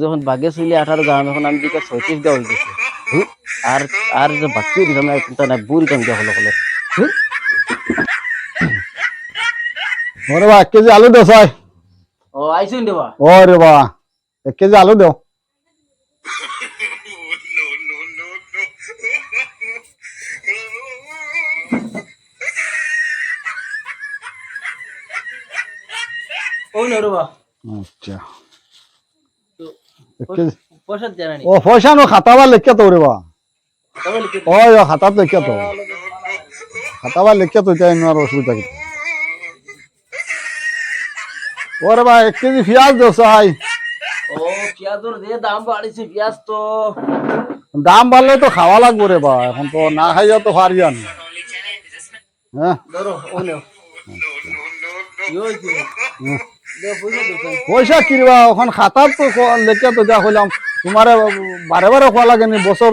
যখন বাগে চলে 18 গাম এখন আমি দিকে 36 গা হয়ে গেছে। আর আর যে বাকিও দিলাম না চিন্তা নাই বুড়ি টাইম দেওয়া হলো বলে। ওরে বা 1 কেজি আলু দেও সাই। ও আইছুন দেবা। ওরে বা 1 কেজি আলু দেও। ও নরবা। আচ্ছা তো 1 কেজি পয়সা দেনা নি। ও পয়সা নো খাতাবা লিখে তো রে বা তবে লিখে ওই খাতা লিখে তো খাতাবা লিখে তো যাই না অসুবিধা কি ওরে বা 1 কেজি পেঁয়াজ দেও সাই ও পেঁয়াজের যে দাম বাড়িছে পেঁয়াজ তো দাম বাড়লে তো খাওয়া লাগবে রে বা এখন তো না খাইয়া তো পারি না হ্যাঁ ধরো ও নাও ইও হইছে দে পয়সা দোকান পয়সা কিনবা এখন খাতার তো লিখে তো যা হইলাম তোমারে বারে বারে খোয়া লাগে নি বছর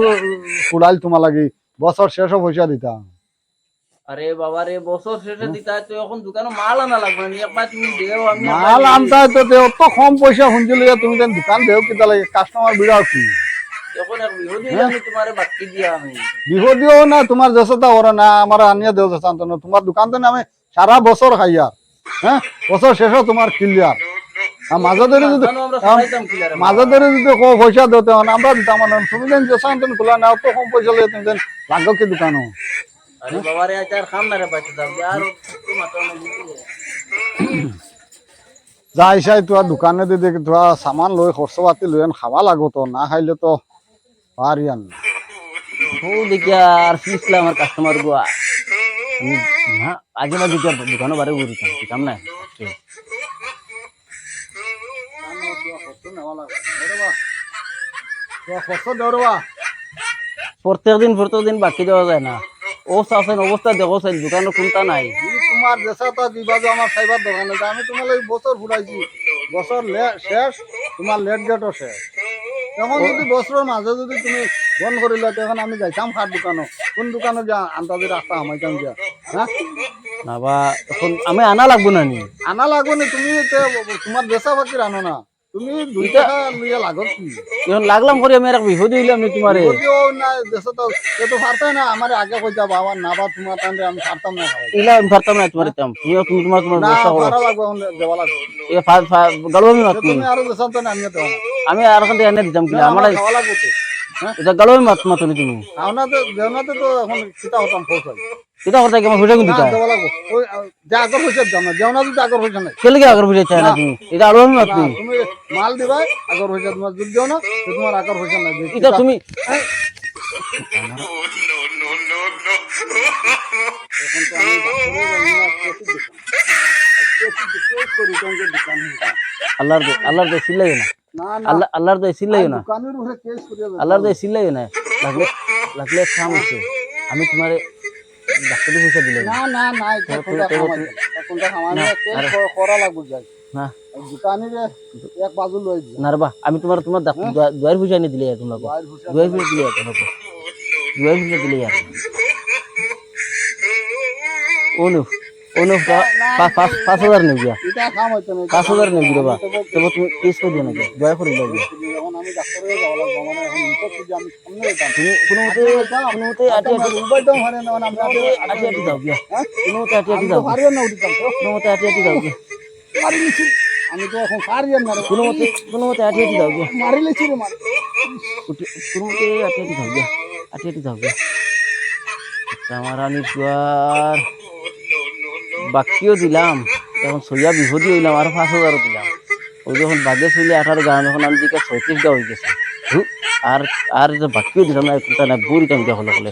ফুড়াইল তোমার লাগি বছর শেষও পয়সা দিতাম আরে বাবা রে বছর শেষে দিতা তো এখন দোকানে মাল আনা লাগবে না একবার তুমি দেও আমি মাল আনতা তো অত কম পয়সা শুনছিল তুমি যেন দোকান দেও কিতা লাগে কাস্টমার বিড়াও কি এখন এক বিহদি আমি তোমারে বাকি দিয়া আমি বিপদিও না তোমার জেসতা ওরা না আমার আনিয়া দেও জেসান্ত না তোমার দোকান তো আমি সারা বছর খাইয়া হ্যাঁ বছর শেষও তোমার ক্লিয়ার আর মাঝে ধরে যদি আমরা সবাইতাম কিলারে মাঝে ধরে যদি পয়সা দেও তখন আমরা দিতাম না তুমি যেন জেসান্ত খোলা না অত কম পয়সা লিয়ে তুমি যেন লাগো কি দোকানও আরে বাবা রে আচার খাম না রে পাইতে দাও আর মাত্র না যাই চাই তোমার দোকানে দিদি তোমার সামান লই খরচ পাতি লই খাওয়া লাগো তো না খাইলে তো পারি আর না ও দেখিয়া আর ফিসলা আমার কাস্টমার গো আমি না আগে মাঝে দোকানে বারে ঘুরিতাম দিতাম না প্রত্যেক দিন বাকি দেওয়া যায় না ও চাষেন অবস্থা দেখো চাই দোকানে কোনটা নাই তোমার দেশা তো দিবা যে আমার খাইবার দোকানে আমি তোমার এই বছর ফুরাইছি বছর শেষ তোমার লেট গেটও শেষ এখন যদি বছরের মাঝে যদি তুমি বন্ধ করিলা তখন আমি যাইতাম খার দোকানো কোন দোকানে যা আন্তাজি রাস্তা আমাইতাম গিয়া হ্যাঁ নাবা এখন আমি আনা লাগবো না নি আনা লাগবে না তুমি তোমার দেশা বাকি আনো না তুমি 2 টাকা লইয়া লাগত কি এখন লাগলাম করে আমি এক বিহদি হইলাম নি তোমারে যদিও না দেশে তো এ তো পারতাই না আমার আগে কইতা বাবা না বা তোমার টাইমে আমি পারতাম না খাওয়া ইলা আমি পারতাম না তোমার ইতাম তুমি তোমার না ব্যবস্থা করো পারা লাগবে এখন দেওয়া লাগবে এ গালো আমি মাত তুমি আরো দেশান তো না আনিয়ে দেওয়া না আমি আর ওখান থেকে এনে দিতাম কিনা আমার খাওয়া লাগবে তো এটা গালো আমি মাত মাতুনি তুমি দেওনাতে তো এখন কিতা হতাম পৌঁছাই এটা করতে কি আমার ফুটা কিন্তু না দেওয়া লাগবে ওই যা আগর হয়েছে দাম না দেওনা যদি আগর হয়েছে না কেলে কি আগর ফুটে চাই না তুমি এটা আলো আমি মাত তুমি তুমি মাল দিবা আগর হয়েছে তোমার যদি দেও না তো তোমার আগর হয়েছে না এটা তুমি আল্লাহর দে সিলাই না আল্লাহর দে সিলাই না আল্লাহর দে সিলাই না লাগলে লাগলে কাম আছে আমি তোমারে ডাক্তারি পয়সা দিলে না না না এটা কোনটা খামাই করা লাগবে যাই না দোকানে এক বাজু লই যা না রে বা আমি তোমার দুয়ার পয়সা এনে দিলে তোমাকে দুয়ার পয়সা দিলে তোমাকে দুয়ার পয়সা দিলে यार ওনো 5000 নেই গিয়া এটা কাম হইতো না 5000 নেই গিয়া বা তবে তুমি কেস করে দিও না দয়া করে লাগবে এখন আমি ডাক্তারে যাওয়া লাগবে মানে এখন নিতে কি আমি সামনে যাইতাম তুমি কোনো মতে আটি উবাই দাও মানে না আমরা আটি দাও গিয়া কোনো মতে আটি দাও পারিও না উঠিতাম তো কোনো মতে আটি দাও গিয়া মারি নিছি আমি তো এখন পারিও না কোনো মতে আটি দাও গিয়া মারি লিছি রে মার কোনো মতে আটি দাও গিয়া আটি দাও গিয়া আমার আমি আর বাকিও দিলাম এখন সইয়া বিহদি হইলাম আর 5000 দিলাম ওই যখন বাগে চলে 18 গাম এখন আমি দিকে 36 গা হয়ে গেছে আর আর যে বাকিও দিলাম না কোনটা না বুড়ি টাইম দেওয়া হলো বলে